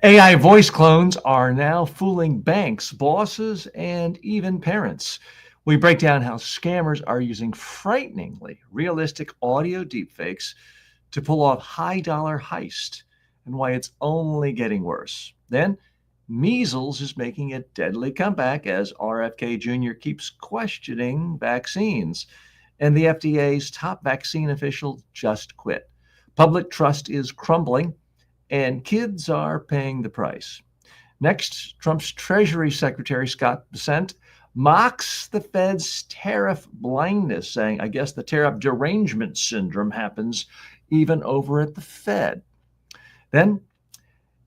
AI voice clones are now fooling banks, bosses, and even parents. We break down how scammers are using frighteningly realistic audio deepfakes to pull off high dollar heist and why it's only getting worse. Then, measles is making a deadly comeback as RFK Jr. keeps questioning vaccines, and the FDA's top vaccine official just quit. Public trust is crumbling and kids are paying the price. Next, Trump's Treasury Secretary Scott Bessent mocks the Fed's tariff blindness, saying, I guess the tariff derangement syndrome happens even over at the Fed. Then,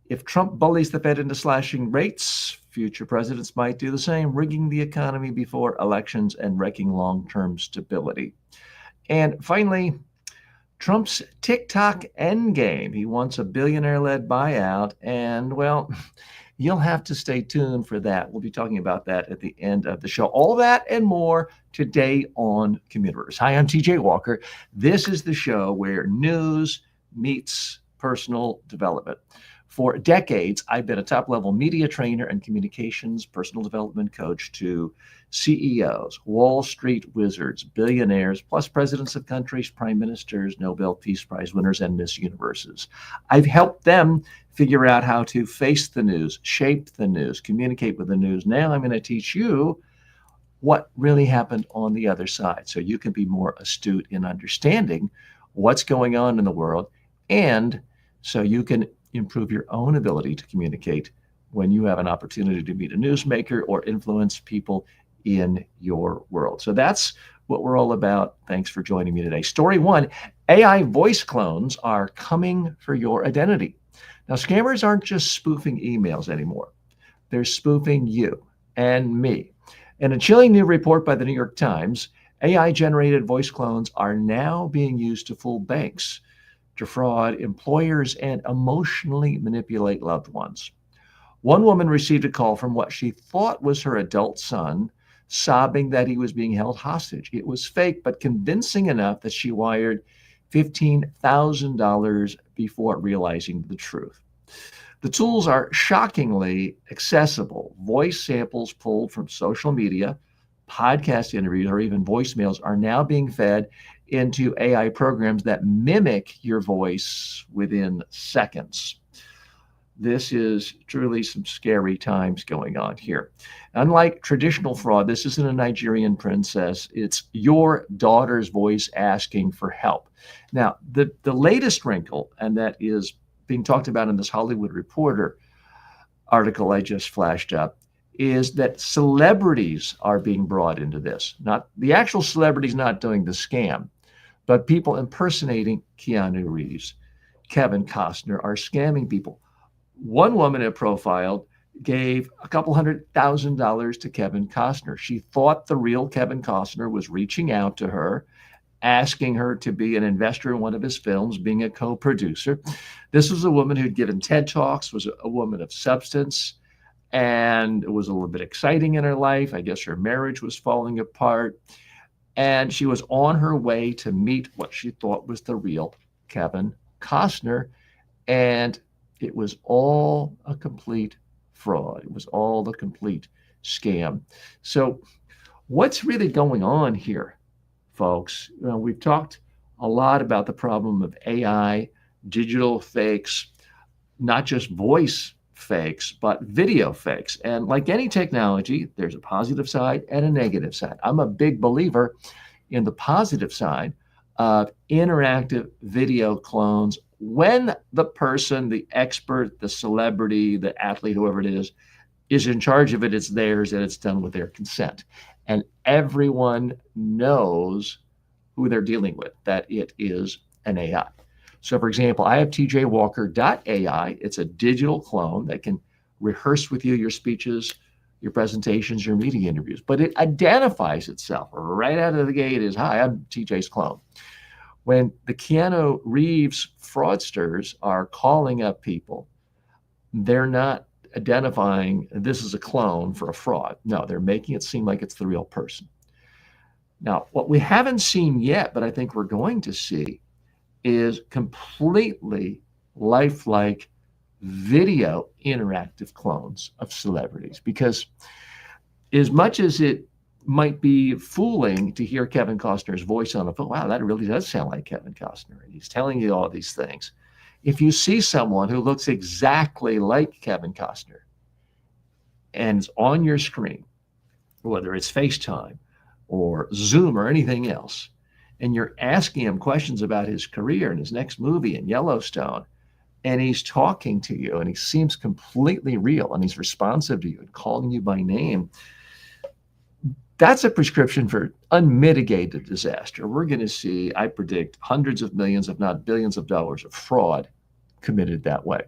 if Trump bullies the Fed into slashing rates, future presidents might do the same, rigging the economy before elections and wrecking long term stability. And finally, Trump's TikTok endgame. He wants a billionaire led buyout. And, well, you'll have to stay tuned for that. We'll be talking about that at the end of the show. All that and more today on Commuters. Hi, I'm TJ Walker. This is the show where news meets personal development. For decades, I've been a top level media trainer and communications personal development coach to CEOs, Wall Street wizards, billionaires, plus presidents of countries, prime ministers, Nobel Peace Prize winners, and Miss Universes. I've helped them figure out how to face the news, shape the news, communicate with the news. Now I'm going to teach you what really happened on the other side so you can be more astute in understanding what's going on in the world, and so you can improve your own ability to communicate when you have an opportunity to meet a newsmaker or influence people in your world. So that's what we're all about. Thanks for joining me today. Story one, AI voice clones are coming for your identity. Now, scammers aren't just spoofing emails anymore. They're spoofing you and me. In a chilling new report by the New York Times, AI-generated voice clones are now being used to fool banks, defraud employers, and emotionally manipulate loved ones. One woman received a call from what she thought was her adult son, sobbing that he was being held hostage. It was fake, but convincing enough that she wired $15,000 before realizing the truth. The tools are shockingly accessible. Voice samples pulled from social media, podcast interviews, or even voicemails are now being fed into AI programs that mimic your voice within seconds. This is truly some scary times going on here. Unlike traditional fraud, this isn't a Nigerian princess. It's your daughter's voice asking for help. Now, the latest wrinkle, and that is being talked about in this Hollywood Reporter article I just flashed up, is that celebrities are being brought into this. Not the actual celebrities not doing the scam, but people impersonating Keanu Reeves, Kevin Costner are scamming people. One woman it profiled gave a couple $100,000 to Kevin Costner. She thought the real Kevin Costner was reaching out to her, asking her to be an investor in one of his films, being a co-producer. This was a woman who'd given TED Talks, was a woman of substance, and it was a little bit exciting in her life. I guess her marriage was falling apart, and she was on her way to meet what she thought was the real Kevin Costner, and it was all a complete fraud. It was all a complete scam. So what's really going on here, folks? We've talked a lot about the problem of AI, digital fakes, not just voice fakes, but video fakes. And like any technology, there's a positive side and a negative side. I'm a big believer in the positive side of interactive video clones when the person, the expert, the celebrity, the athlete, whoever it is in charge of it, it's theirs and it's done with their consent. And everyone knows who they're dealing with, that it is an AI. So, for example, I have tjwalker.ai. It's a digital clone that can rehearse with you your speeches, your presentations, your media interviews, but it identifies itself right out of the gate as, hi, I'm TJ's clone. When the Keanu Reeves fraudsters are calling up people, they're not identifying this is a clone for a fraud. No, they're making it seem like it's the real person. Now, what we haven't seen yet, but I think we're going to see, is completely lifelike video interactive clones of celebrities. Because as much as it might be fooling to hear Kevin Costner's voice on the phone, wow, that really does sound like Kevin Costner. And he's telling you all these things. If you see someone who looks exactly like Kevin Costner and is on your screen, whether it's FaceTime or Zoom or anything else, and you're asking him questions about his career and his next movie in Yellowstone, and he's talking to you and he seems completely real and he's responsive to you and calling you by name, that's a prescription for unmitigated disaster. We're going to see, I predict, hundreds of millions, if not billions of dollars of fraud committed that way.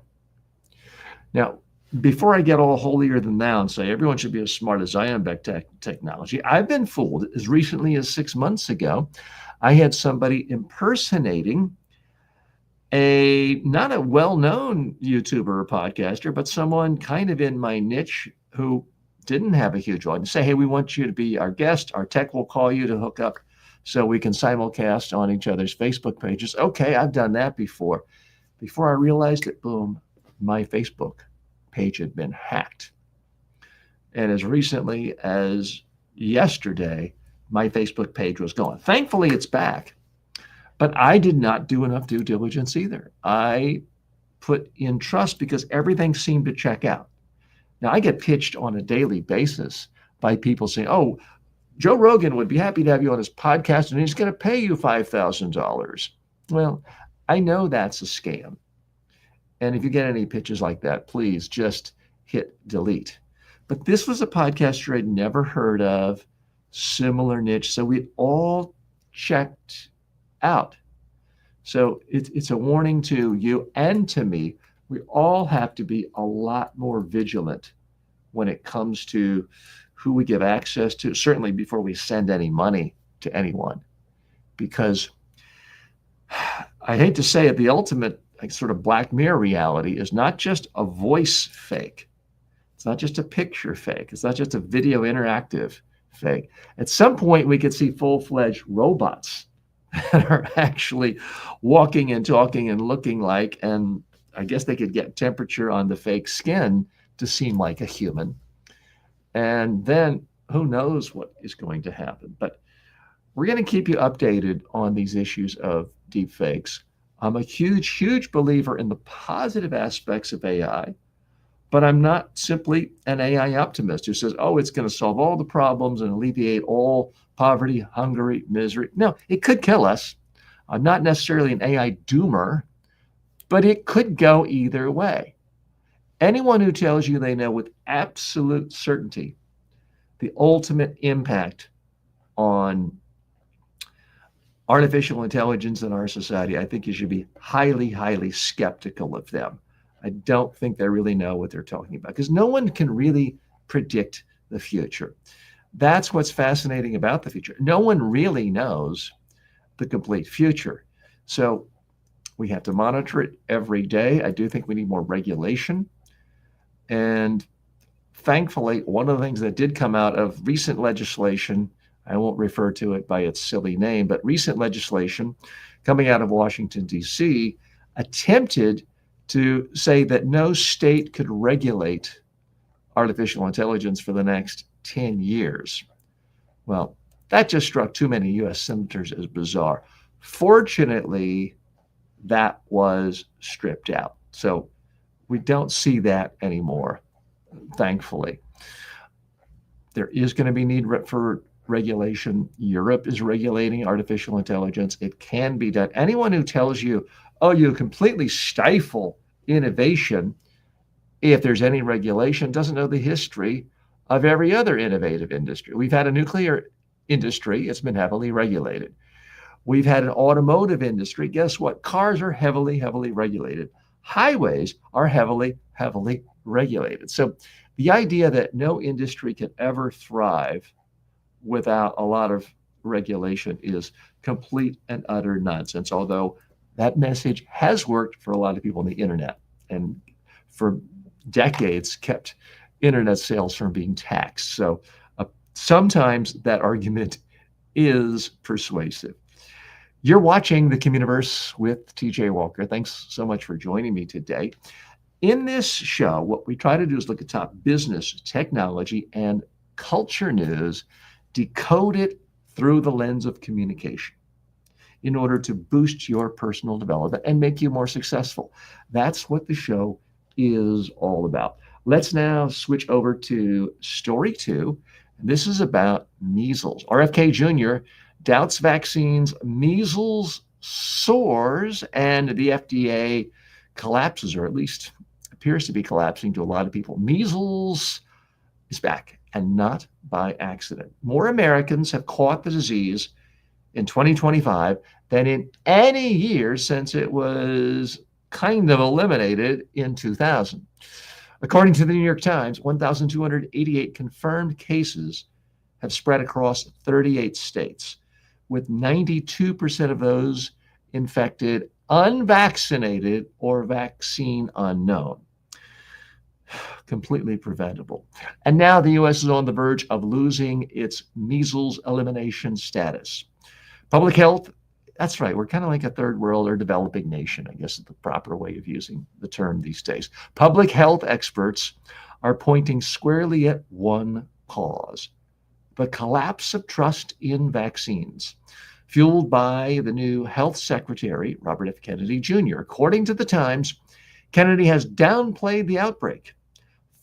Now, before I get all holier than thou and say everyone should be as smart as I am about technology, I've been fooled. As recently as 6 months ago, I had somebody impersonating not a well-known YouTuber or podcaster, but someone kind of in my niche who didn't have a huge audience, say, hey, we want you to be our guest. Our tech will call you to hook up so we can simulcast on each other's Facebook pages. Okay, I've done that before. Before I realized it, boom, my Facebook page had been hacked. And as recently as yesterday, my Facebook page was gone. Thankfully, it's back. But I did not do enough due diligence either. I put in trust because everything seemed to check out. Now, I get pitched on a daily basis by people saying, oh, Joe Rogan would be happy to have you on his podcast and he's going to pay you $5,000. Well, I know that's a scam. And if you get any pitches like that, please just hit delete. But this was a podcaster I'd never heard of, similar niche. So we all checked out. So it's a warning to you and to me. We all have to be a lot more vigilant when it comes to who we give access to, certainly before we send any money to anyone. Because I hate to say it, the ultimate sort of Black Mirror reality is not just a voice fake. It's not just a picture fake. It's not just a video interactive fake. At some point, we could see full-fledged robots that are actually walking and talking and looking like, and I guess they could get temperature on the fake skin to seem like a human. And then who knows what is going to happen. But we're going to keep you updated on these issues of deep fakes. I'm a huge, huge believer in the positive aspects of AI, but I'm not simply an AI optimist who says, oh, it's going to solve all the problems and alleviate all poverty, hunger, misery. No, it could kill us. I'm not necessarily an AI doomer, but it could go either way. Anyone who tells you they know with absolute certainty the ultimate impact on artificial intelligence in our society, I think you should be highly, highly skeptical of them. I don't think they really know what they're talking about because no one can really predict the future. That's what's fascinating about the future. No one really knows the complete future. So we have to monitor it every day. I do think we need more regulation. And thankfully, one of the things that did come out of recent legislation, I won't refer to it by its silly name, but recent legislation coming out of Washington, D.C., attempted to say that no state could regulate artificial intelligence for the next 10 years. Well, that just struck too many U.S. senators as bizarre. Fortunately, that was stripped out. So we don't see that anymore, thankfully. There is going to be need for regulation. Europe is regulating artificial intelligence. It can be done. Anyone who tells you, oh, you completely stifle innovation if there's any regulation doesn't know the history of every other innovative industry. We've had a nuclear industry. It's been heavily regulated. We've had an automotive industry. Guess what? Cars are heavily, heavily regulated. Highways are heavily, heavily regulated. So the idea that no industry can ever thrive without a lot of regulation is complete and utter nonsense, although that message has worked for a lot of people on the internet and for decades kept internet sales from being taxed. So sometimes that argument is persuasive. You're watching The Communiverse with TJ Walker. Thanks so much for joining me today. In this show, what we try to do is look at top business, technology, and culture news, decode it through the lens of communication in order to boost your personal development and make you more successful. That's what the show is all about. Let's now switch over to story two. This is about measles. RFK Jr. doubts vaccines, measles soars, and the FDA collapses, or at least appears to be collapsing to a lot of people. Measles is back, and not by accident. More Americans have caught the disease in 2025 than in any year since it was kind of eliminated in 2000. According to the New York Times, 1,288 confirmed cases have spread across 38 states, with 92% of those infected unvaccinated or vaccine unknown. Completely preventable. And now the U.S. is on the verge of losing its measles elimination status. Public health, that's right, we're kind of like a third world or developing nation, I guess is the proper way of using the term these days. Public health experts are pointing squarely at one cause: the collapse of trust in vaccines, fueled by the new health secretary, Robert F. Kennedy Jr. According to the Times, Kennedy has downplayed the outbreak,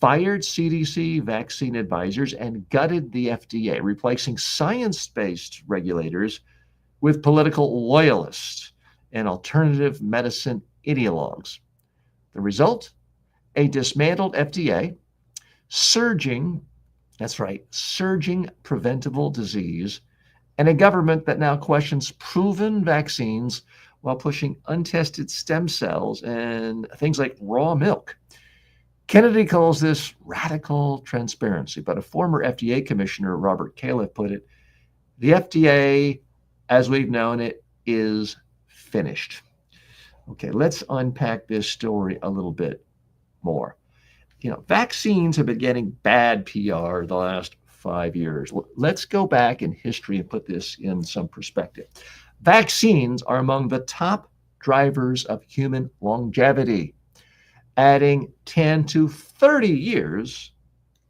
fired CDC vaccine advisors, and gutted the FDA, replacing science-based regulators with political loyalists and alternative medicine ideologues. The result? A dismantled FDA, surging preventable disease, and a government that now questions proven vaccines while pushing untested stem cells and things like raw milk. Kennedy calls this radical transparency, but a former FDA commissioner, Robert Califf, put it, the FDA, as we've known it, is finished. Okay, let's unpack this story a little bit more. Vaccines have been getting bad PR the last 5 years. Let's go back in history and put this in some perspective. Vaccines are among the top drivers of human longevity, adding 10 to 30 years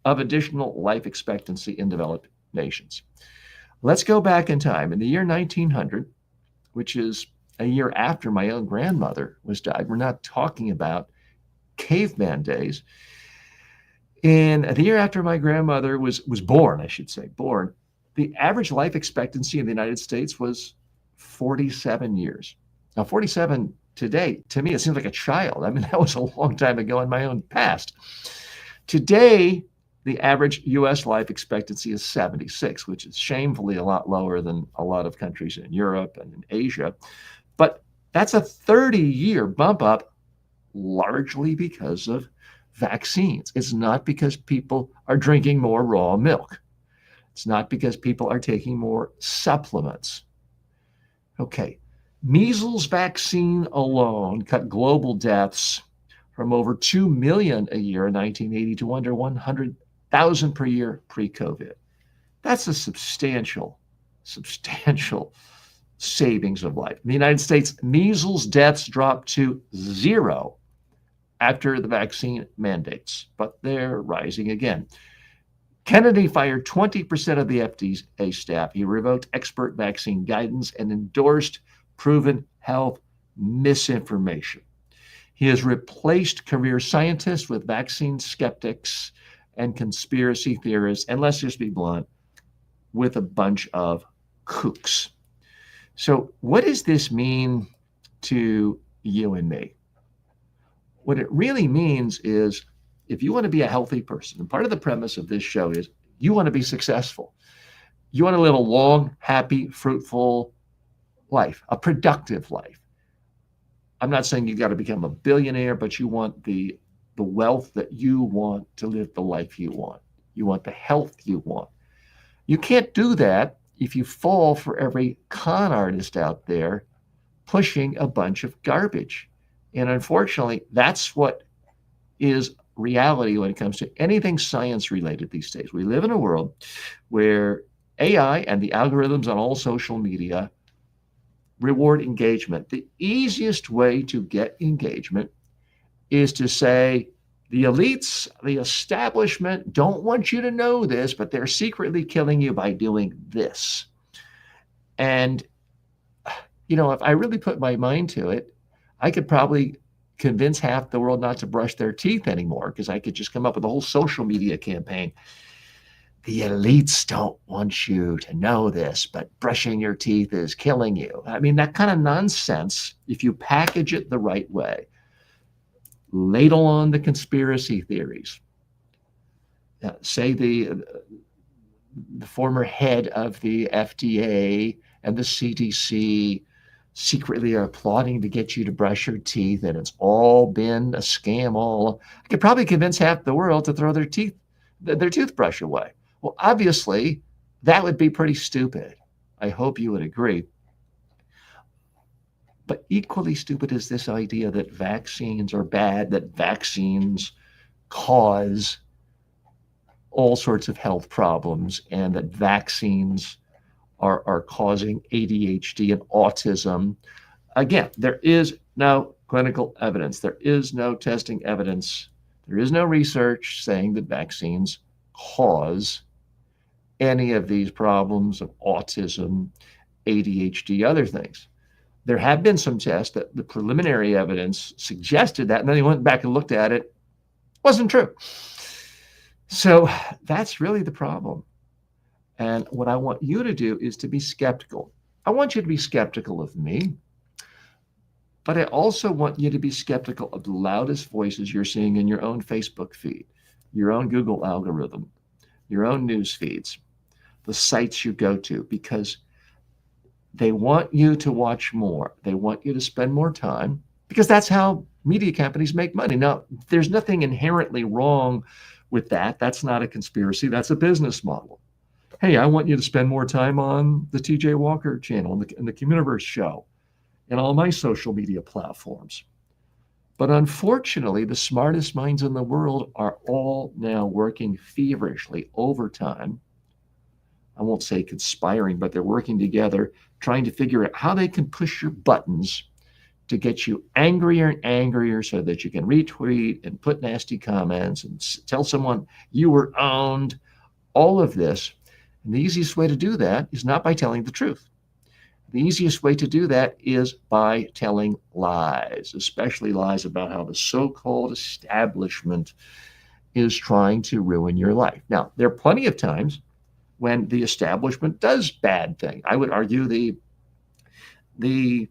of additional life expectancy in developed nations. Let's go back in time. In the year 1900, which is a year after my own grandmother was died, we're not talking about caveman days. In the year after my grandmother was born, the average life expectancy in the United States was 47 years. Now, 47 today, to me, it seems like a child. I mean, that was a long time ago in my own past. Today, the average U.S. life expectancy is 76, which is shamefully a lot lower than a lot of countries in Europe and in Asia. But that's a 30-year bump up, largely because of vaccines. It's not because people are drinking more raw milk. It's not because people are taking more supplements. Okay, measles vaccine alone cut global deaths from over 2 million a year in 1980 to under 100,000 per year pre-COVID. That's a substantial savings of life. In the United States, measles deaths dropped to 0 after the vaccine mandates, but they're rising again. Kennedy fired 20% of the FDA staff. He revoked expert vaccine guidance and endorsed proven health misinformation. He has replaced career scientists with vaccine skeptics and conspiracy theorists, and let's just be blunt, with a bunch of kooks. So what does this mean to you and me? What it really means is, if you want to be a healthy person, and part of the premise of this show is you want to be successful. You want to live a long, happy, fruitful life, a productive life. I'm not saying you got to become a billionaire, but you want the wealth that you want to live the life you want. You want the health you want. You can't do that if you fall for every con artist out there pushing a bunch of garbage. And unfortunately, that's what is reality when it comes to anything science related these days. We live in a world where AI and the algorithms on all social media reward engagement. The easiest way to get engagement is to say the elites, the establishment don't want you to know this, but they're secretly killing you by doing this. And, if I really put my mind to it, I could probably convince half the world not to brush their teeth anymore, because I could just come up with a whole social media campaign. The elites don't want you to know this, but brushing your teeth is killing you. I mean, that kind of nonsense, if you package it the right way, ladle on the conspiracy theories. Say the former head of the FDA and the CDC secretly are plotting to get you to brush your teeth, and it's all been a scam. I could probably convince half the world to throw their toothbrush away. Well, obviously, that would be pretty stupid. I hope you would agree. But equally stupid is this idea that vaccines are bad, that vaccines cause all sorts of health problems, and that vaccines are causing ADHD and autism. Again, there is no clinical evidence. There is no testing evidence. There is no research saying that vaccines cause any of these problems of autism, ADHD, other things. There have been some tests that the preliminary evidence suggested that, and then they went back and looked at it. It wasn't true. So that's really the problem. And what I want you to do is to be skeptical. I want you to be skeptical of me, but I also want you to be skeptical of the loudest voices you're seeing in your own Facebook feed, your own Google algorithm, your own news feeds, the sites you go to, because they want you to watch more. They want you to spend more time, because that's how media companies make money. Now, there's nothing inherently wrong with that. That's not a conspiracy. That's a business model. Hey, I want you to spend more time on the TJ Walker channel and the Communiverse show and all my social media platforms. But unfortunately, the smartest minds in the world are all now working feverishly overtime. I won't say conspiring, but they're working together, trying to figure out how they can push your buttons to get you angrier and angrier so that you can retweet and put nasty comments and tell someone you were owned, all of this. And the easiest way to do that is not by telling the truth. The easiest way to do that is by telling lies, especially lies about how the so-called establishment is trying to ruin your life. Now, there are plenty of times when the establishment does bad things. I would argue the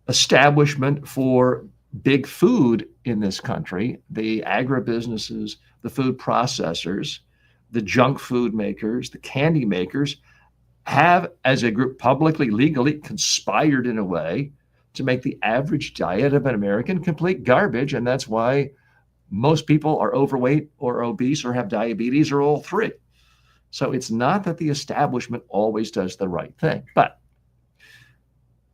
establishment for big food in this country, the agribusinesses, the food processors, the junk food makers, the candy makers, have, as a group, publicly, legally conspired in a way to make the average diet of an American complete garbage. And that's why most people are overweight or obese or have diabetes or all three. So it's not that the establishment always does the right thing. But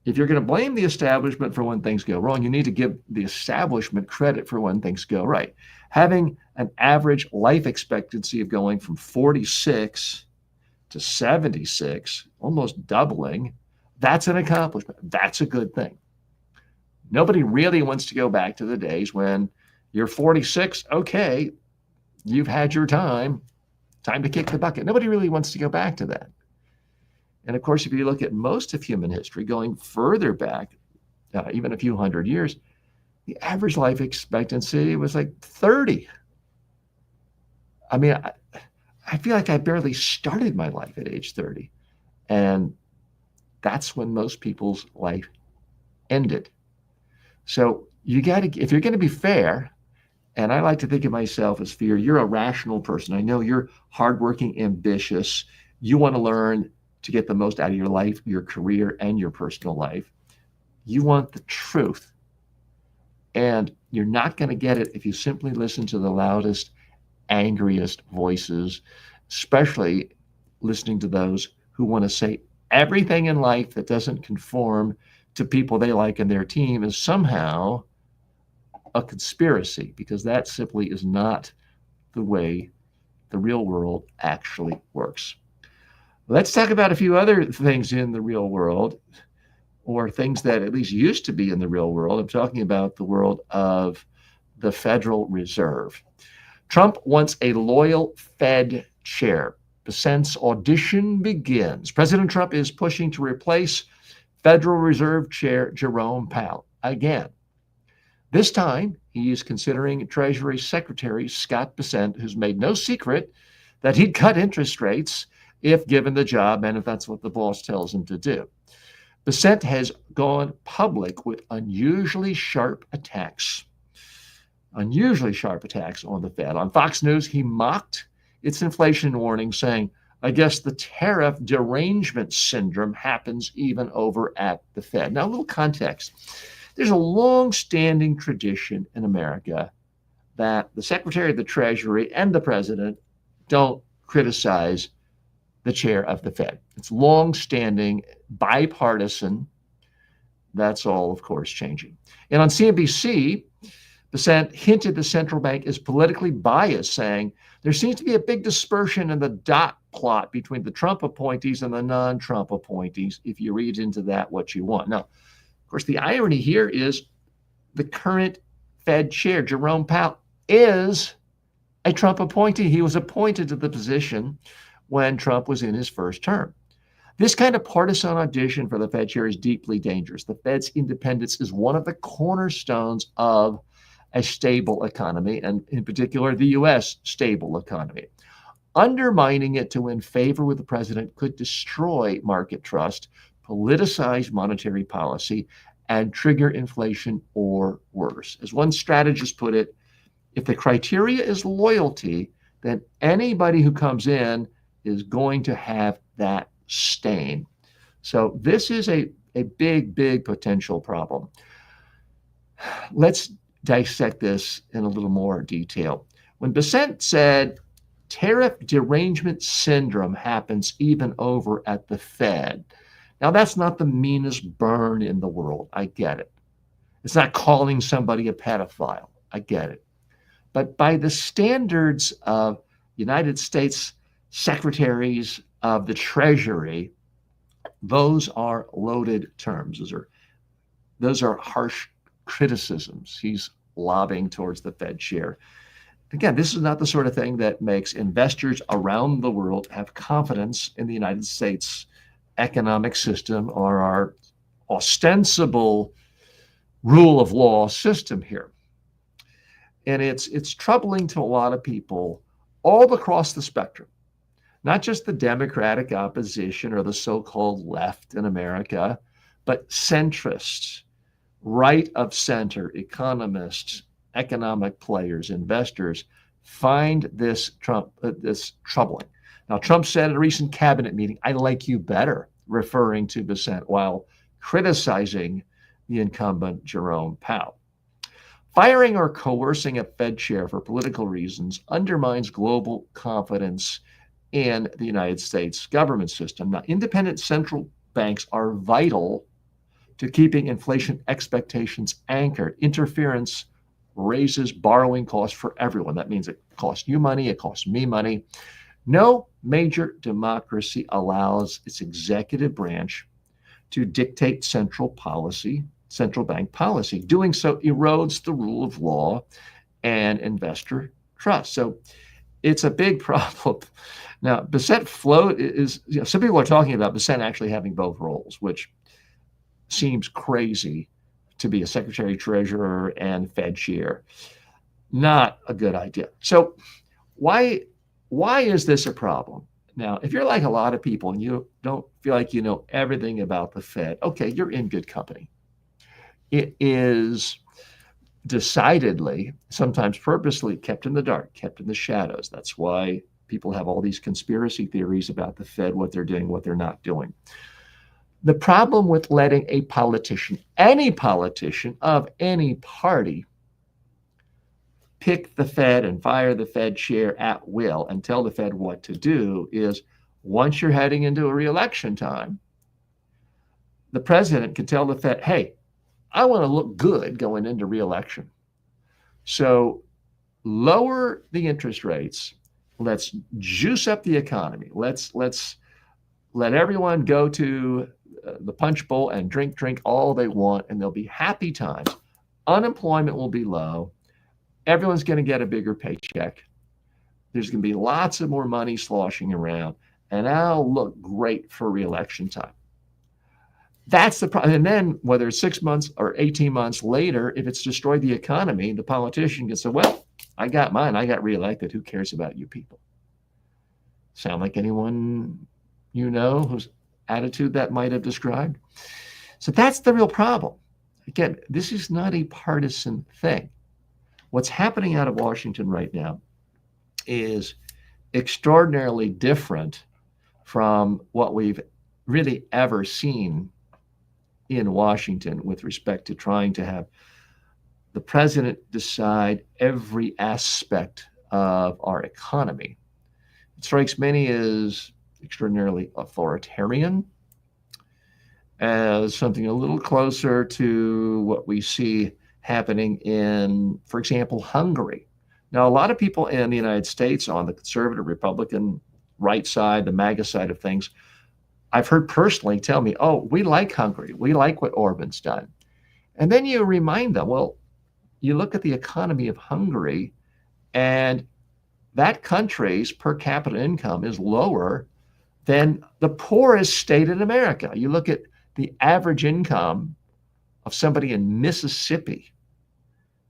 if you're going to blame the establishment for when things go wrong, you need to give the establishment credit for when things go right. Having an average life expectancy of going from 46 to 76, almost doubling, that's an accomplishment. That's a good thing. Nobody really wants to go back to the days when you're 46, okay, you've had your time to kick the bucket. Nobody really wants to go back to that. And of course, if you look at most of human history, going further back, even a few hundred years, the average life expectancy was like 30. I mean, I feel like I barely started my life at age 30. And that's when most people's life ended. So you got to, if you're going to be fair, and I like to think of myself as fair, you're a rational person. I know you're hardworking, ambitious. You want to learn to get the most out of your life, your career, and your personal life. You want the truth. And you're not going to get it if you simply listen to the loudest, angriest voices, especially listening to those who want to say everything in life that doesn't conform to people they like in their team is somehow a conspiracy, because that simply is not the way the real world actually works. Let's talk about a few other things in the real world, or things that at least used to be in the real world. I'm talking about the world of the Federal Reserve. Trump wants a loyal Fed chair. Bessent's audition begins. President Trump is pushing to replace Federal Reserve Chair Jerome Powell again. This time, he is considering Treasury Secretary Scott Bessent, who's made no secret that he'd cut interest rates if given the job and if that's what the boss tells him to do. Bessent has gone public with unusually sharp attacks on the Fed. On Fox News, he mocked its inflation warning, saying, I guess the tariff derangement syndrome happens even over at the Fed. Now, a little context. There's a long-standing tradition in America that the Secretary of the Treasury and the President don't criticize the chair of the Fed. It's long-standing, bipartisan. That's all, of course, changing. And on CNBC, Bessent hinted the central bank is politically biased, saying there seems to be a big dispersion in the dot plot between the Trump appointees and the non-Trump appointees, if you read into that what you want. Now, of course, the irony here is the current Fed chair, Jerome Powell, is a Trump appointee. He was appointed to the position when Trump was in his first term. This kind of partisan audition for the Fed chair is deeply dangerous. The Fed's independence is one of the cornerstones of a stable economy, and in particular, the U.S. stable economy. Undermining it to win favor with the president could destroy market trust, politicize monetary policy, and trigger inflation or worse. As one strategist put it, if the criteria is loyalty, then anybody who comes in is going to have that stain. So this is a big, big potential problem. Let's dissect this in a little more detail. When Bessent said tariff derangement syndrome happens even over at the Fed, now that's not the meanest burn in the world. I get it. It's not calling somebody a pedophile. I get it. But by the standards of United States secretaries of the Treasury, those are loaded terms. Those are harsh criticisms he's lobbying towards the Fed chair. Again, this is not the sort of thing that makes investors around the world have confidence in the United States economic system or our ostensible rule of law system here. And it's troubling to a lot of people all across the spectrum, not just the Democratic opposition or the so-called left in America, but centrists, right of center, economists, economic players, investors find this troubling. Now, Trump said at a recent cabinet meeting, I like you better, referring to Bessent while criticizing the incumbent Jerome Powell. Firing or coercing a Fed chair for political reasons undermines global confidence in the United States government system. Now, independent central banks are vital to keeping inflation expectations anchored. Interference raises borrowing costs for everyone. That means it costs you money, it costs me money. No major democracy allows its executive branch to dictate central bank policy. Doing so erodes the rule of law and investor trust. So it's a big problem. Now, Bessent some people are talking about Bessent actually having both roles, which seems crazy to be a secretary treasurer and Fed chair. Not a good idea. So why is this a problem? Now, if you're like a lot of people and you don't feel like you know everything about the Fed, okay, you're in good company. It is decidedly, sometimes purposely, kept in the dark, kept in the shadows. That's why people have all these conspiracy theories about the Fed, what they're doing, what they're not doing. The problem with letting a politician, any politician of any party, pick the Fed and fire the Fed chair at will and tell the Fed what to do is once you're heading into a re-election time, the president can tell the Fed, hey, I want to look good going into re-election. So lower the interest rates. Let's juice up the economy. Let's let everyone go to the punch bowl and drink all they want, and there'll be happy times. Unemployment will be low. Everyone's going to get a bigger paycheck. There's going to be lots of more money sloshing around, and I'll look great for reelection time. That's the problem. And then whether it's 6 months or 18 months later, if it's destroyed the economy, the politician can say, well, I got mine. I got reelected. Who cares about you people? Sound like anyone you know whose attitude that might have described? So that's the real problem. Again, this is not a partisan thing. What's happening out of Washington right now is extraordinarily different from what we've really ever seen in Washington with respect to trying to have the president decide every aspect of our economy. It strikes many as extraordinarily authoritarian, as something a little closer to what we see happening in, for example, Hungary. Now, a lot of people in the United States on the conservative Republican right side, the MAGA side of things, I've heard personally tell me, oh, we like Hungary. We like what Orban's done. And then you remind them, well, you look at the economy of Hungary, and that country's per capita income is lower than the poorest state in America. You look at the average income of somebody in Mississippi,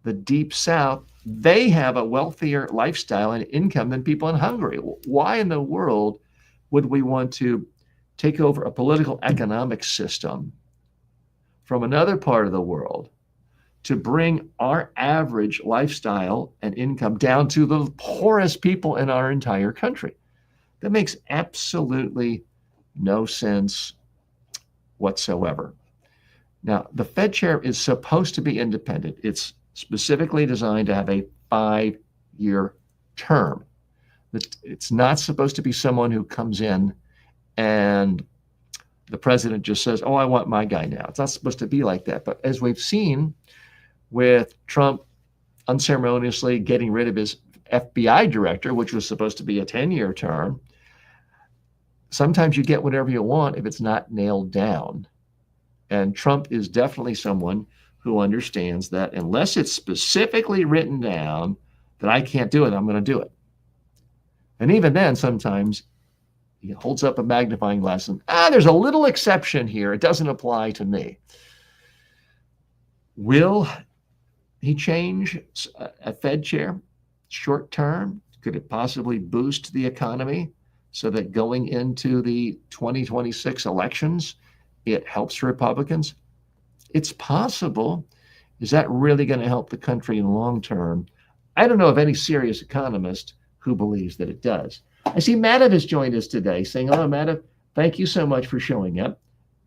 the deep South, they have a wealthier lifestyle and income than people in Hungary. Why in the world would we want to take over a political economic system from another part of the world to bring our average lifestyle and income down to the poorest people in our entire country? That makes absolutely no sense whatsoever. Now, the Fed chair is supposed to be independent. It's specifically designed to have a 5-year term. It's not supposed to be someone who comes in and the president just says, oh, I want my guy now. It's not supposed to be like that. But as we've seen with Trump unceremoniously getting rid of his FBI director, which was supposed to be a 10-year term, sometimes you get whatever you want if it's not nailed down. And Trump is definitely someone who understands that unless it's specifically written down that I can't do it, I'm going to do it. And even then, sometimes he holds up a magnifying glass and, there's a little exception here. It doesn't apply to me. Will he change a Fed chair short term? Could it possibly boost the economy so that going into the 2026 elections, it helps Republicans? It's possible. Is that really going to help the country in the long term? I don't know of any serious economist who believes that it does. I see Madhav has joined us today saying, hello, Madhav. Thank you so much for showing up.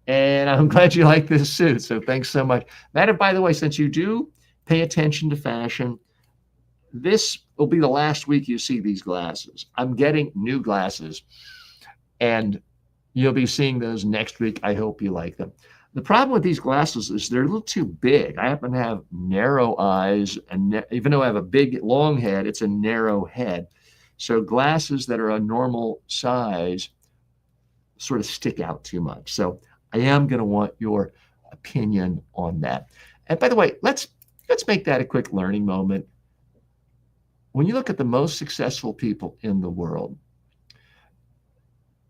And I'm glad you like this suit. So thanks so much. Madhav, by the way, since you do pay attention to fashion, this will be the last week you see these glasses. I'm getting new glasses, and you'll be seeing those next week. I hope you like them. The problem with these glasses is they're a little too big. I happen to have narrow eyes, and even though I have a big, long head, it's a narrow head. So glasses that are a normal size sort of stick out too much. So I am going to want your opinion on that. And by the way, let's make that a quick learning moment. When you look at the most successful people in the world,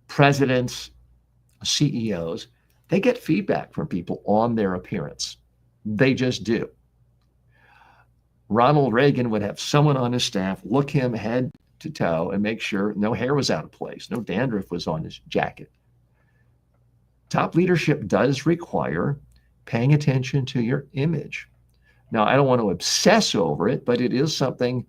presidents, CEOs, they get feedback from people on their appearance. They just do. Ronald Reagan would have someone on his staff look him head to toe and make sure no hair was out of place, no dandruff was on his jacket. Top leadership does require paying attention to your image. Now, I don't want to obsess over it, but it is something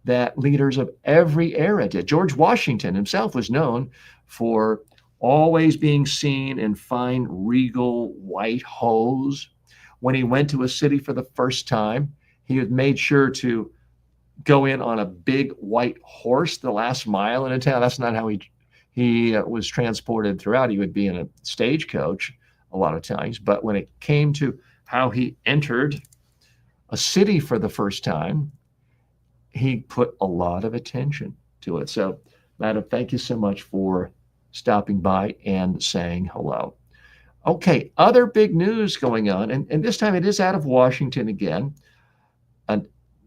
that leaders of every era did. George Washington himself was known for always being seen in fine, regal white hose. When he went to a city for the first time, he had made sure to go in on a big white horse the last mile in a town. That's not how he was transported throughout. He would be in a stagecoach a lot of times. But when it came to how he entered a city for the first time, he put a lot of attention to it. So, Madam, thank you so much for stopping by and saying hello. Okay, other big news going on, and this time it is out of Washington again.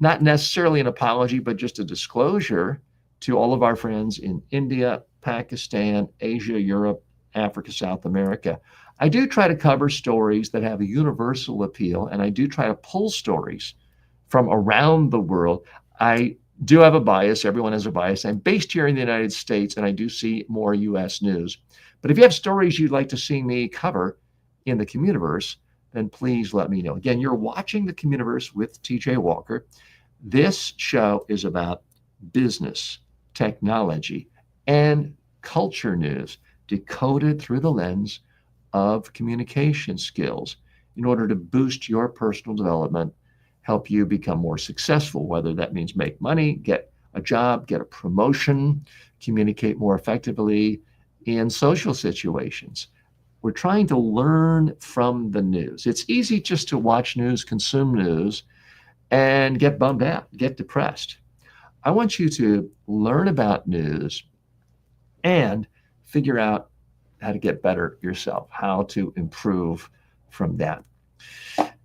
not necessarily an apology, but just a disclosure to all of our friends in India, Pakistan, Asia, Europe, Africa, South America. I do try to cover stories that have a universal appeal, and I do try to pull stories from around the world. I do have a bias. Everyone has a bias. I'm based here in the United States, and I do see more U.S. news. But if you have stories you'd like to see me cover in the Communiverse, then please let me know. Again, you're watching the Communiverse with TJ Walker. This show is about business, technology, and culture news decoded through the lens of communication skills in order to boost your personal development, help you become more successful, whether that means make money, get a job, get a promotion, communicate more effectively in social situations. We're trying to learn from the news. It's easy just to watch news, consume news, and get bummed out, get depressed. I want you to learn about news and figure out how to get better yourself, how to improve from that.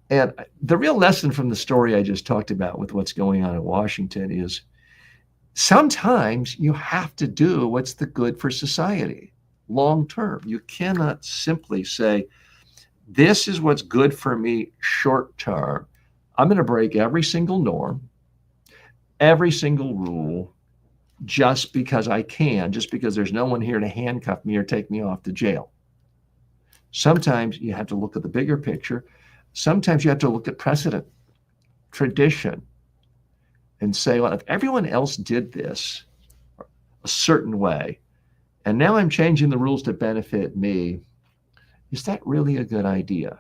And the real lesson from the story I just talked about with what's going on in Washington is sometimes you have to do what's the good for society long term. You cannot simply say, this is what's good for me short term. I'm going to break every single norm, every single rule, just because I can, just because there's no one here to handcuff me or take me off to jail. Sometimes you have to look at the bigger picture. Sometimes you have to look at precedent, tradition, and say, well, if everyone else did this a certain way, and now I'm changing the rules to benefit me, is that really a good idea?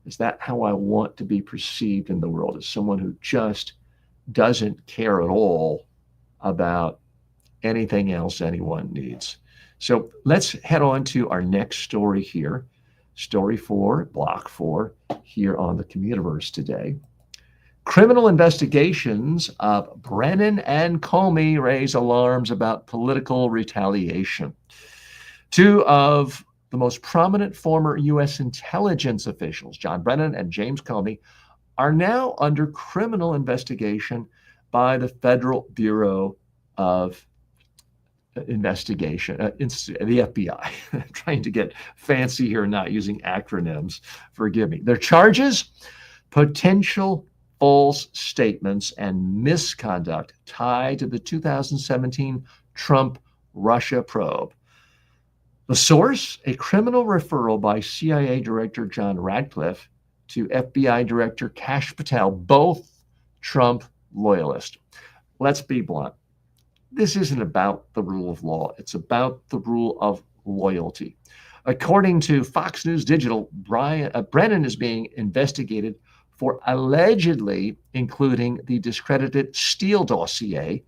Is that how I want to be perceived in the world, as someone who just doesn't care at all about anything else anyone needs? So let's head on to our next story here. Story 4, Block 4, here on the Communiverse today. Criminal investigations of Brennan and Comey raise alarms about political retaliation. Two of the most prominent former U.S. intelligence officials, John Brennan and James Comey, are now under criminal investigation by the Federal Bureau of Investigation, the FBI. I'm trying to get fancy here, not using acronyms. Forgive me. Their charges: potential false statements and misconduct tied to the 2017 Trump-Russia probe. The source: a criminal referral by CIA Director John Ratcliffe to FBI Director Kash Patel, both Trump loyalists. Let's be blunt. This isn't about the rule of law. It's about the rule of loyalty. According to Fox News Digital, Brennan is being investigated for allegedly including the discredited Steele dossier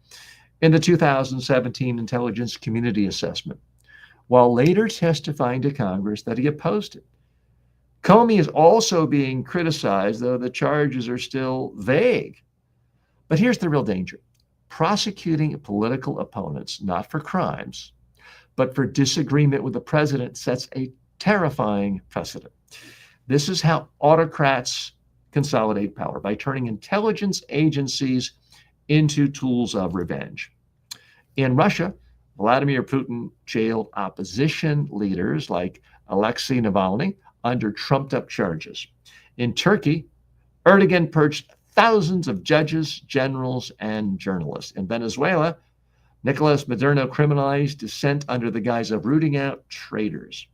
in the 2017 Intelligence Community Assessment, while later testifying to Congress that he opposed it. Comey is also being criticized, though the charges are still vague. But here's the real danger: prosecuting political opponents, not for crimes, but for disagreement with the president, sets a terrifying precedent. This is how autocrats consolidate power, by turning intelligence agencies into tools of revenge. In Russia, Vladimir Putin jailed opposition leaders like Alexei Navalny under trumped-up charges. In Turkey, Erdogan purged thousands of judges, generals, and journalists. In Venezuela, Nicolas Maduro criminalized dissent under the guise of rooting out traitors.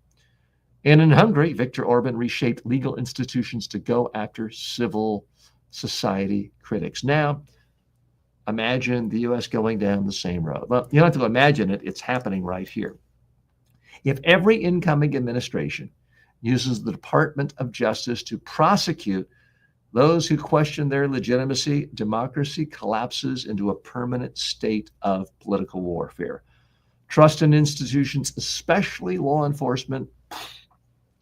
And in Hungary, Viktor Orban reshaped legal institutions to go after civil society critics. Now, imagine the U.S. going down the same road. Well, you don't have to imagine it. It's happening right here. If every incoming administration uses the Department of Justice to prosecute those who question their legitimacy, democracy collapses into a permanent state of political warfare. Trust in institutions, especially law enforcement,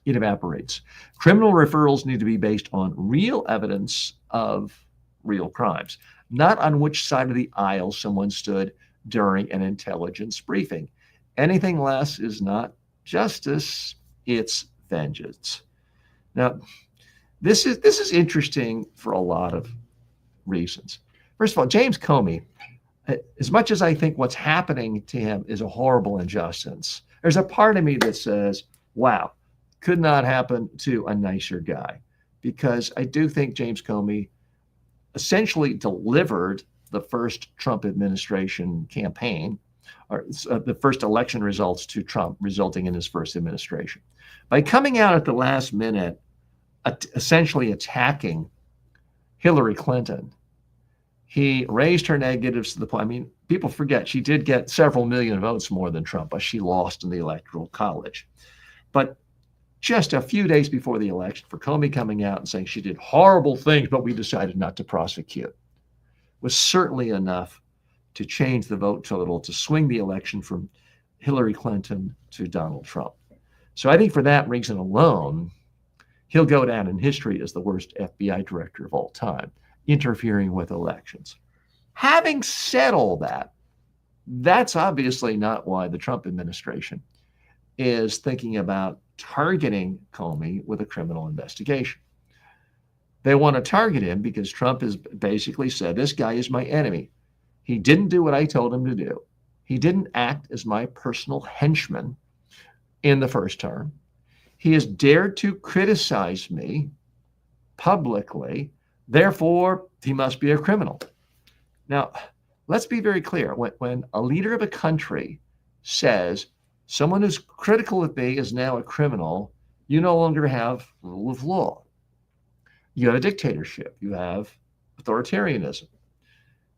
it evaporates. Criminal referrals need to be based on real evidence of real crimes, not on which side of the aisle someone stood during an intelligence briefing. Anything less is not justice, it's vengeance. Now, this is interesting for a lot of reasons. First of all, James Comey, as much as I think what's happening to him is a horrible injustice, there's a part of me that says, wow, could not happen to a nicer guy. Because I do think James Comey essentially delivered the first Trump administration campaign, or the first election results to Trump, resulting in his first administration. By coming out at the last minute, essentially attacking Hillary Clinton, he raised her negatives to the point. I mean, people forget she did get several million votes more than Trump, but she lost in the Electoral College. But just a few days before the election, for Comey coming out and saying she did horrible things, but we decided not to prosecute, was certainly enough to change the vote total, to swing the election from Hillary Clinton to Donald Trump. So I think for that reason alone, he'll go down in history as the worst FBI director of all time, interfering with elections. Having said all that, that's obviously not why the Trump administration is thinking about targeting Comey with a criminal investigation. They want to target him because Trump has basically said, this guy is my enemy. He didn't do what I told him to do. He didn't act as my personal henchman in the first term. He has dared to criticize me publicly. Therefore, he must be a criminal. Now, let's be very clear. When a leader of a country says someone who's critical of me is now a criminal, you no longer have rule of law. You have a dictatorship. You have authoritarianism.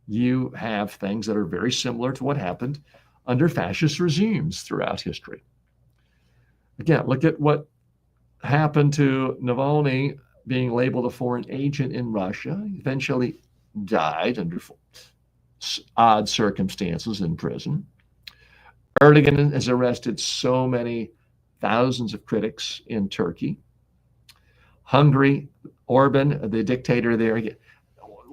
You have things that are very similar to what happened under fascist regimes throughout history. Again, look at what happened to Navalny being labeled a foreign agent in Russia. He eventually died under odd circumstances in prison. Erdogan has arrested so many thousands of critics in Turkey. Hungary, Orban, the dictator there.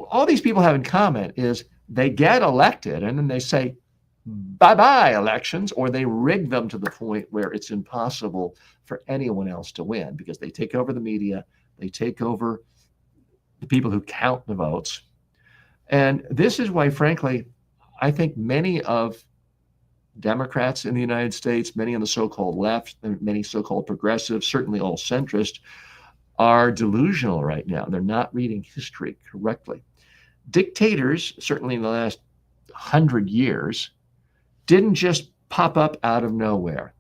All these people have in common is they get elected and then they say, bye-bye elections, or they rig them to the point where it's impossible for anyone else to win because they take over the media, they take over the people who count the votes. And this is why, frankly, I think many of Democrats in the United States, many on the so-called left, many so-called progressives, certainly all centrist, are delusional right now. They're not reading history correctly. Dictators, certainly in the last 100 years, didn't just pop up out of nowhere.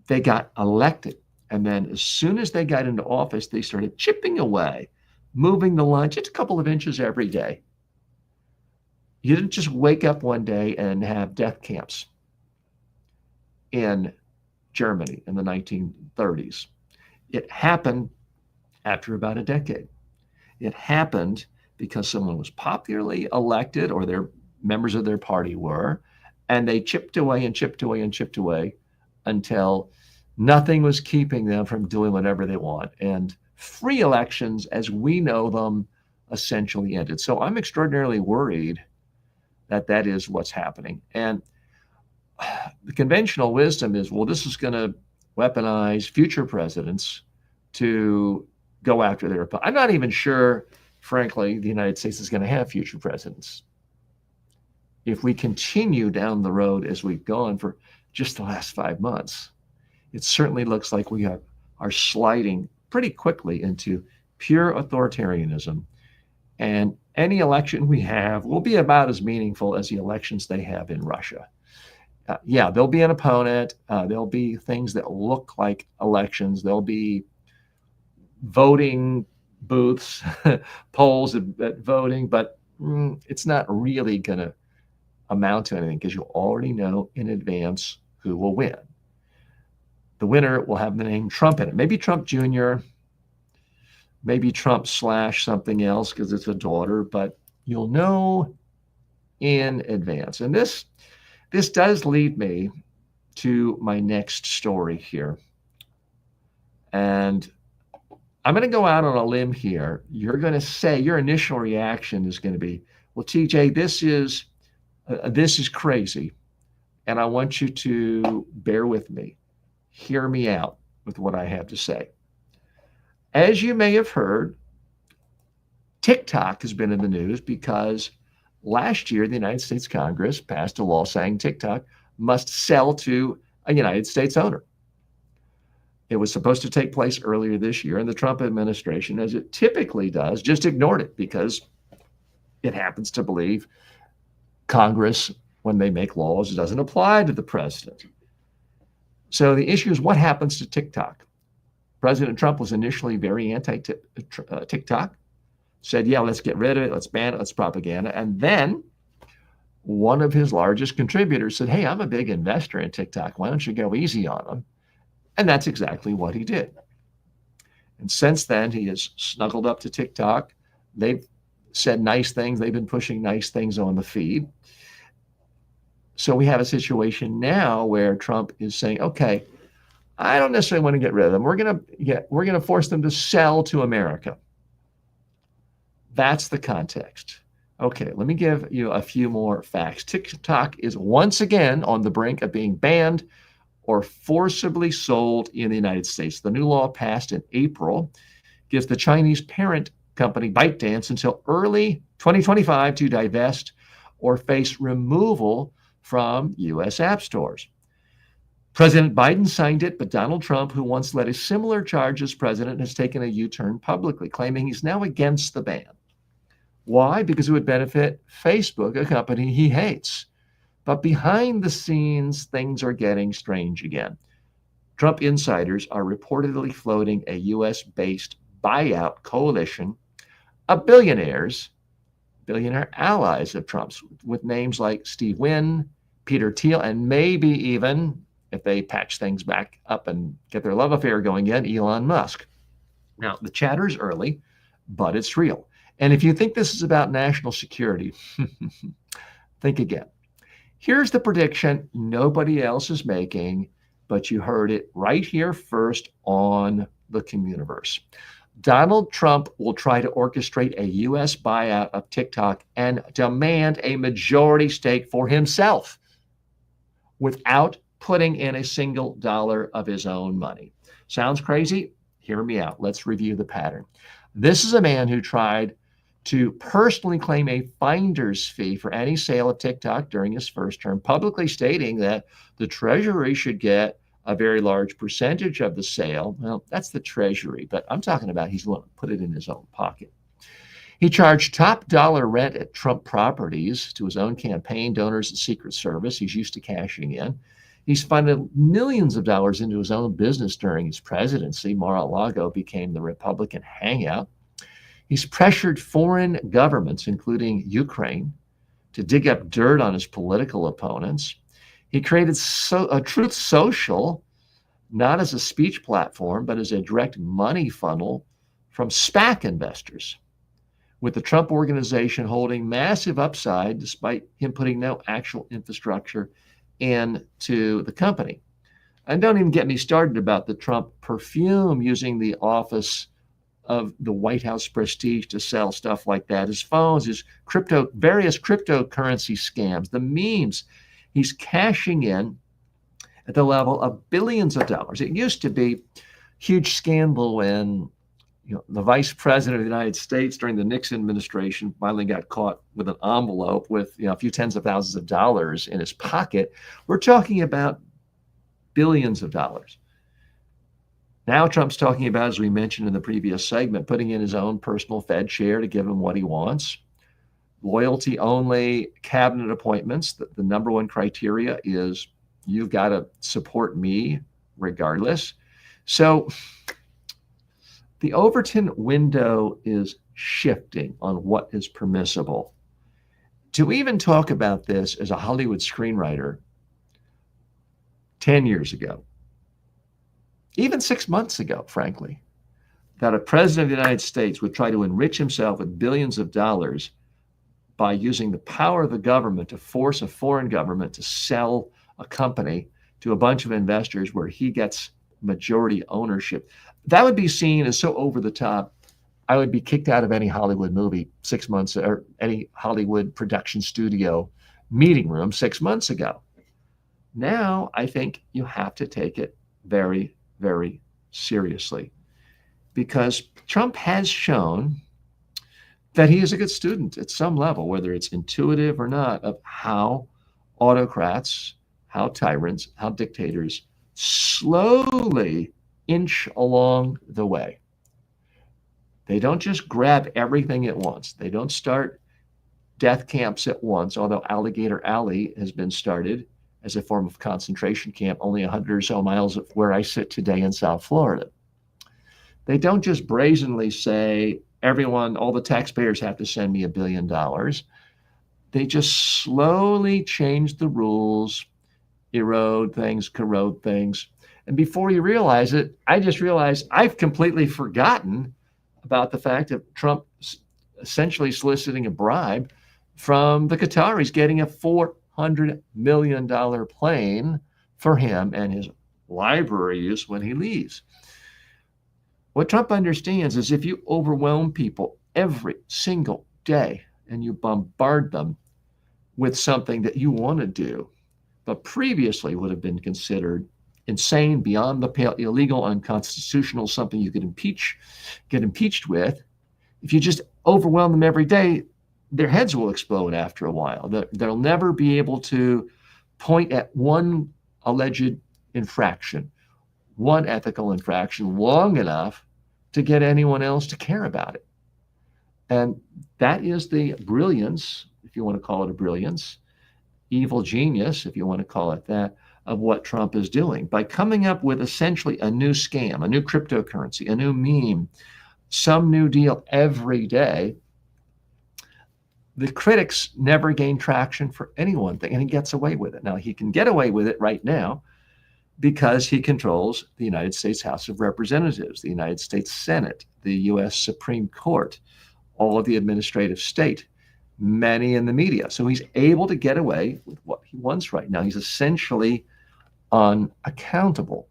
They got elected. And then as soon as they got into office, they started chipping away, moving the line just a couple of inches every day. You didn't just wake up one day and have death camps in Germany in the 1930s. It happened after about a decade. It happened because someone was popularly elected, or their members of their party were, and they chipped away and chipped away and chipped away until nothing was keeping them from doing whatever they want. And free elections, as we know them, essentially ended. So I'm extraordinarily worried that that is what's happening. And the conventional wisdom is, well, this is going to weaponize future presidents to go after their opponent. I'm not even sure, frankly, the United States is going to have future presidents. If we continue down the road as we've gone for just the last 5 months, it certainly looks like we are sliding pretty quickly into pure authoritarianism. And any election we have will be about as meaningful as the elections they have in Russia. Yeah, there'll be an opponent. There'll be things that look like elections. There'll be voting booths, polls at voting, but it's not really going to amount to anything because you already know in advance who will win. The winner will have the name Trump in it. Maybe Trump Jr., maybe Trump / something else because it's a daughter, but you'll know in advance. And this does lead me to my next story here. And I'm going to go out on a limb here. You're going to say, your initial reaction is going to be, well, TJ, this is crazy. And I want you to bear with me. Hear me out with what I have to say. As you may have heard, TikTok has been in the news because Last year, the United States Congress passed a law saying TikTok must sell to a United States owner. It was supposed to take place earlier this year, and the Trump administration, as it typically does, just ignored it because it happens to believe Congress, when they make laws, doesn't apply to the president. So the issue is what happens to TikTok? President Trump was initially very anti-TikTok, said, yeah, let's get rid of it, let's ban it, let's propaganda. And then one of his largest contributors said, hey, I'm a big investor in TikTok. Why don't you go easy on them? And that's exactly what he did. And since then, he has snuggled up to TikTok. They've said nice things. They've been pushing nice things on the feed. So we have a situation now where Trump is saying, okay, I don't necessarily want to get rid of them. We're going to force them to sell to America. That's the context. Okay, let me give you a few more facts. TikTok is once again on the brink of being banned or forcibly sold in the United States. The new law passed in April gives the Chinese parent company ByteDance until early 2025 to divest or face removal from U.S. app stores. President Biden signed it, but Donald Trump, who once led a similar charge as president, has taken a U-turn publicly, claiming he's now against the ban. Why? Because it would benefit Facebook, a company he hates. But behind the scenes, things are getting strange again. Trump insiders are reportedly floating a U.S.-based buyout coalition of billionaire allies of Trump's, with names like Steve Wynn, Peter Thiel, and maybe even, if they patch things back up and get their love affair going again, Elon Musk. Now, the chatter's early, but it's real. And if you think this is about national security, think again. Here's the prediction nobody else is making, but you heard it right here first on the Communiverse. Donald Trump will try to orchestrate a U.S. buyout of TikTok and demand a majority stake for himself without putting in a single dollar of his own money. Sounds crazy? Hear me out. Let's review the pattern. This is a man who tried to personally claim a finder's fee for any sale of TikTok during his first term, publicly stating that the Treasury should get a very large percentage of the sale. Well, that's the Treasury, but I'm talking about he's going to put it in his own pocket. He charged top dollar rent at Trump properties to his own campaign donors and Secret Service. He's used to cashing in. He's funded millions of dollars into his own business during his presidency. Mar-a-Lago became the Republican hangout. He's pressured foreign governments, including Ukraine, to dig up dirt on his political opponents. He created a Truth Social, not as a speech platform, but as a direct money funnel from SPAC investors, with the Trump organization holding massive upside despite him putting no actual infrastructure into the company. And don't even get me started about the Trump perfume using the office of the White House prestige to sell stuff like that. His phones, his various cryptocurrency scams, the memes. He's cashing in at the level of billions of dollars. It used to be huge scandal when the vice president of the United States during the Nixon administration finally got caught with an envelope with a few tens of thousands of dollars in his pocket. We're talking about billions of dollars. Now Trump's talking about, as we mentioned in the previous segment, putting in his own personal Fed chair to give him what he wants. Loyalty only cabinet appointments. The number one criteria is you've got to support me regardless. So the Overton window is shifting on what is permissible. To even talk about this as a Hollywood screenwriter 10 years ago, even 6 months ago, frankly, that a president of the United States would try to enrich himself with billions of dollars by using the power of the government to force a foreign government to sell a company to a bunch of investors where he gets majority ownership. That would be seen as so over the top. I would be kicked out of any Hollywood movie 6 months, or any Hollywood production studio meeting room 6 months ago. Now, I think you have to take it very, very seriously, because Trump has shown that he is a good student at some level, whether it's intuitive or not, of how autocrats, how tyrants, how dictators slowly inch along the way. They don't just grab everything at once. They don't start death camps at once, although Alligator Alley has been started as a form of concentration camp only 100 or so miles of where I sit today in South Florida. They don't just brazenly say, everyone, all the taxpayers have to send me $1 billion. They just slowly change the rules, erode things, corrode things. And before you realize it, I just realized I've completely forgotten about the fact of Trump essentially soliciting a bribe from the Qataris, getting a $400 million plane for him and his library use when he leaves. What Trump understands is if you overwhelm people every single day and you bombard them with something that you want to do, but previously would have been considered insane, beyond the pale, illegal, unconstitutional, something you could get impeached with, if you just overwhelm them every day, their heads will explode after a while. They'll never be able to point at one alleged infraction, one ethical infraction long enough to get anyone else to care about it. And that is the brilliance, if you want to call it a brilliance, evil genius, if you want to call it that, of what Trump is doing by coming up with essentially a new scam, a new cryptocurrency, a new meme, some new deal every day. The critics never gain traction for any one thing, and he gets away with it. Now, he can get away with it right now because he controls the United States House of Representatives, the United States Senate, the U.S. Supreme Court, all of the administrative state, many in the media. So he's able to get away with what he wants right now. He's essentially unaccountable.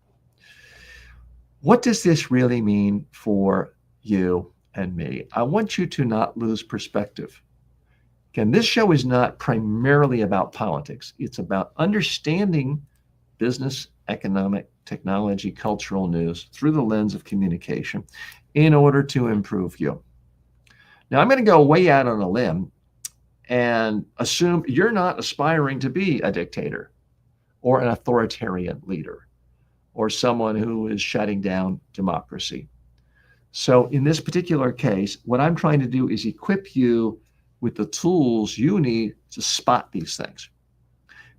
What does this really mean for you and me? I want you to not lose perspective. Again, this show is not primarily about politics. It's about understanding business, economic, technology, cultural news through the lens of communication in order to improve you. Now, I'm going to go way out on a limb and assume you're not aspiring to be a dictator or an authoritarian leader or someone who is shutting down democracy. So in this particular case, what I'm trying to do is equip you with the tools you need to spot these things,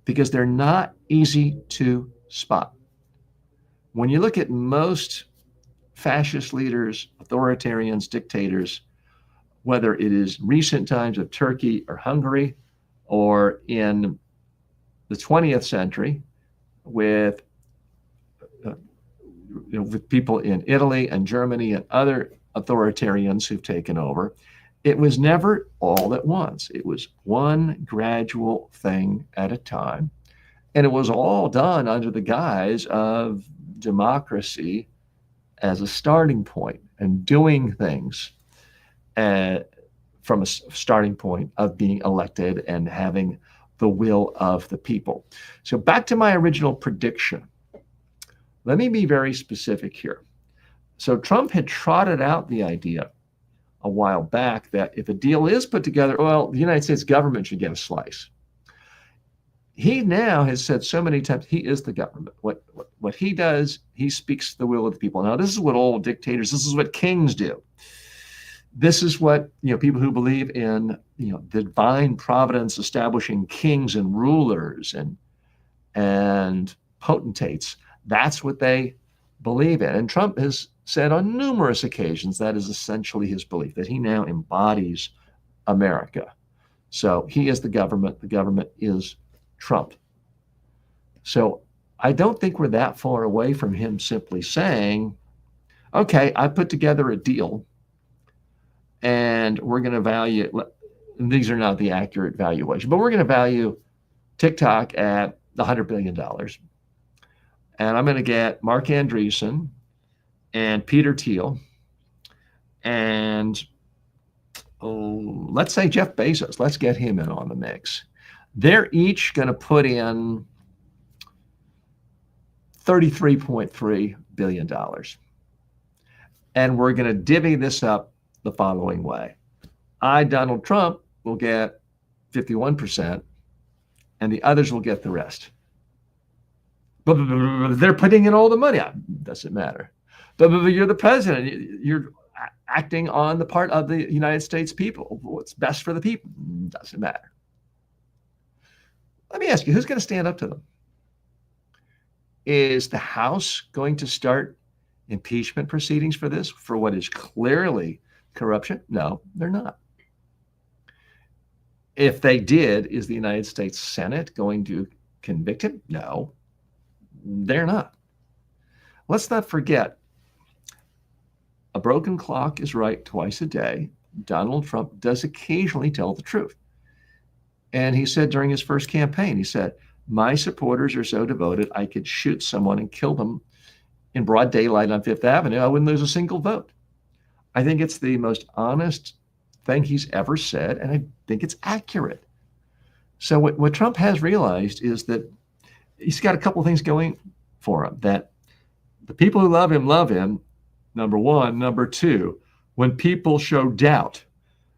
because they're not easy to spot. When you look at most fascist leaders, authoritarians, dictators, whether it is recent times of Turkey or Hungary, or in the 20th century with with people in Italy and Germany and other authoritarians who've taken over, it was never all at once. It was one gradual thing at a time. And it was all done under the guise of democracy as a starting point and doing things from a starting point of being elected and having the will of the people. So back to my original prediction. Let me be very specific here. So Trump had trotted out the idea a while back that if a deal is put together, well, the United States government should get a slice. He now has said so many times he is the government. What he does, he speaks the will of the people. Now, this is what all dictators, this is what kings do. This is what people who believe in the divine providence establishing kings and rulers and potentates. That's what they believe in. And Trump has said on numerous occasions that is essentially his belief, that he now embodies America. So he is the government is Trump. So I don't think we're that far away from him simply saying, okay, I put together a deal and we're going to value, these are not the accurate valuation, but we're going to value TikTok at $100 billion. And I'm going to get Mark Andreessen and Peter Thiel and let's say Jeff Bezos. Let's get him in on the mix. They're each going to put in $33.3 billion. And we're going to divvy this up the following way. I, Donald Trump, will get 51%, and the others will get the rest. But they're putting in all the money. Doesn't matter. But you're the president. You're acting on the part of the United States people. What's best for the people doesn't matter. Let me ask you, who's going to stand up to them? Is the House going to start impeachment proceedings for this, for what is clearly corruption? No, they're not. If they did, is the United States Senate going to convict him? No, they're not. Let's not forget, a broken clock is right twice a day. Donald Trump does occasionally tell the truth. And he said during his first campaign, he said, my supporters are so devoted, I could shoot someone and kill them in broad daylight on Fifth Avenue. I wouldn't lose a single vote. I think it's the most honest thing he's ever said, and I think it's accurate. So what Trump has realized is that he's got a couple of things going for him, that the people who love him, number one. Number two, when people show doubt,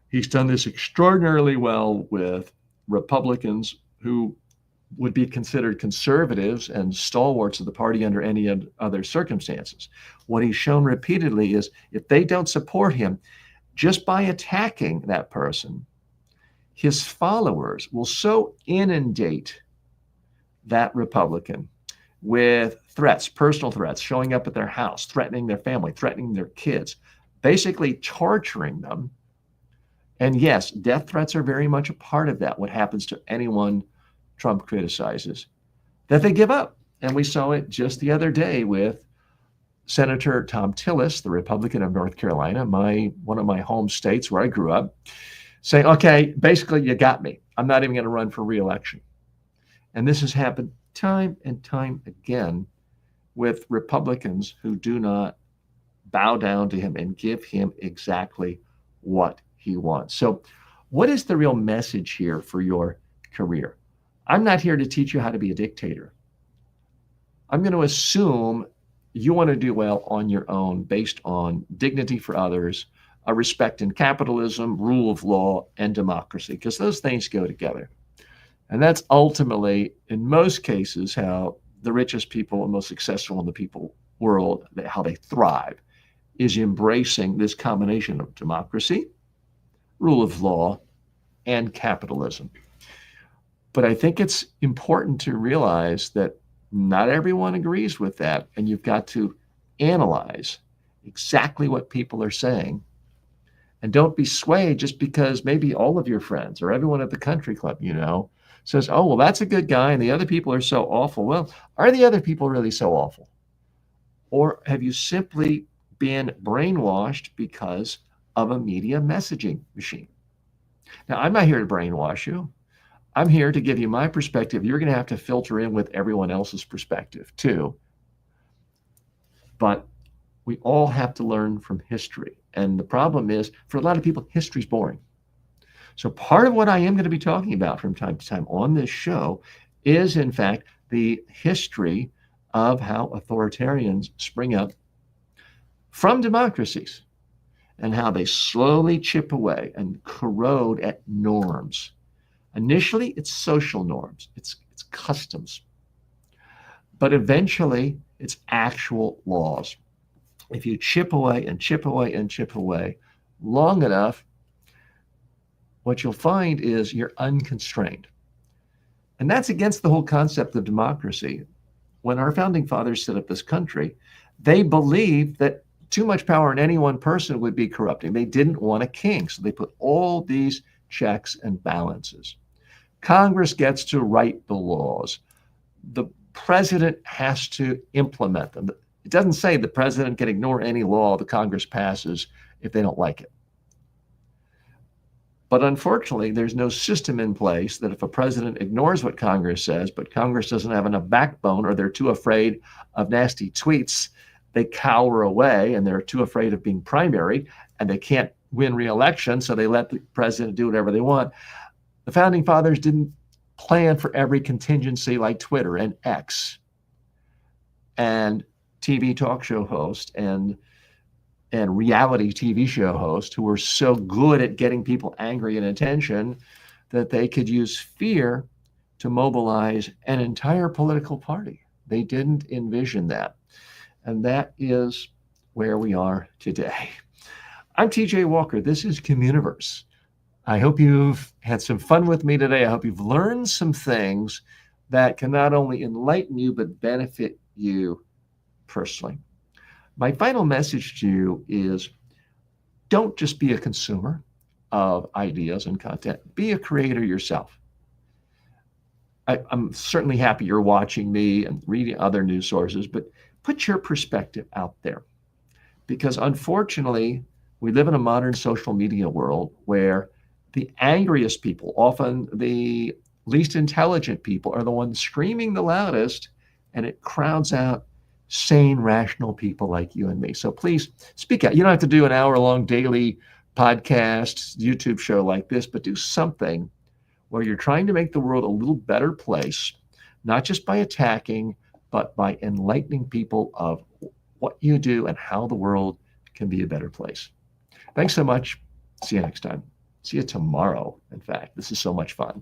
he's done this extraordinarily well with Republicans who would be considered conservatives and stalwarts of the party under any other circumstances. What he's shown repeatedly is if they don't support him, just by attacking that person, his followers will so inundate that Republican with threats, personal threats, showing up at their house, threatening their family, threatening their kids, basically torturing them. And yes, death threats are very much a part of that, what happens to anyone Trump criticizes, that they give up. And we saw it just the other day with Senator Thom Tillis, the Republican of North Carolina, one of my home states where I grew up, saying, okay, basically you got me. I'm not even going to run for re-election. And this has happened time and time again with Republicans who do not bow down to him and give him exactly what he wants. So what is the real message here for your career? I'm not here to teach you how to be a dictator. I'm going to assume you want to do well on your own based on dignity for others, a respect in capitalism, rule of law, and democracy, because those things go together. And that's ultimately, in most cases, how the richest people and most successful in the people world, how they thrive, is embracing this combination of democracy, rule of law, and capitalism. But I think it's important to realize that not everyone agrees with that, and you've got to analyze exactly what people are saying. And don't be swayed just because maybe all of your friends or everyone at the country club, says, oh, well, that's a good guy, and the other people are so awful. Well, are the other people really so awful? Or have you simply been brainwashed because of a media messaging machine? Now, I'm not here to brainwash you. I'm here to give you my perspective. You're going to have to filter in with everyone else's perspective too. But we all have to learn from history. And the problem is, for a lot of people, history's boring. So part of what I am going to be talking about from time to time on this show is, in fact, the history of how authoritarians spring up from democracies and how they slowly chip away and corrode at norms. Initially, it's social norms, it's customs, but eventually it's actual laws. If you chip away and chip away and chip away long enough, what you'll find is you're unconstrained. And that's against the whole concept of democracy. When our founding fathers set up this country, they believed that too much power in any one person would be corrupting. They didn't want a king, so they put all these checks and balances. Congress gets to write the laws. The president has to implement them. It doesn't say the president can ignore any law the Congress passes if they don't like it. But unfortunately, there's no system in place that if a president ignores what Congress says, but Congress doesn't have enough backbone or they're too afraid of nasty tweets, they cower away and they're too afraid of being primaried and they can't win re-election, so they let the president do whatever they want. The founding fathers didn't plan for every contingency like Twitter and X and TV talk show host and and reality TV show hosts who were so good at getting people angry and attention that they could use fear to mobilize an entire political party. They didn't envision that. And that is where we are today. I'm TJ Walker. This is Communiverse. I hope you've had some fun with me today. I hope you've learned some things that can not only enlighten you, but benefit you personally. My final message to you is don't just be a consumer of ideas and content, be a creator yourself. I'm certainly happy you're watching me and reading other news sources, but put your perspective out there. Because unfortunately, we live in a modern social media world where the angriest people, often the least intelligent people, are the ones screaming the loudest, and it crowds out sane, rational people like you and me. So please speak out. You don't have to do an hour-long daily podcast, YouTube show like this, but do something where you're trying to make the world a little better place, not just by attacking, but by enlightening people of what you do and how the world can be a better place. Thanks so much. See you next time. See you tomorrow. In fact, this is so much fun.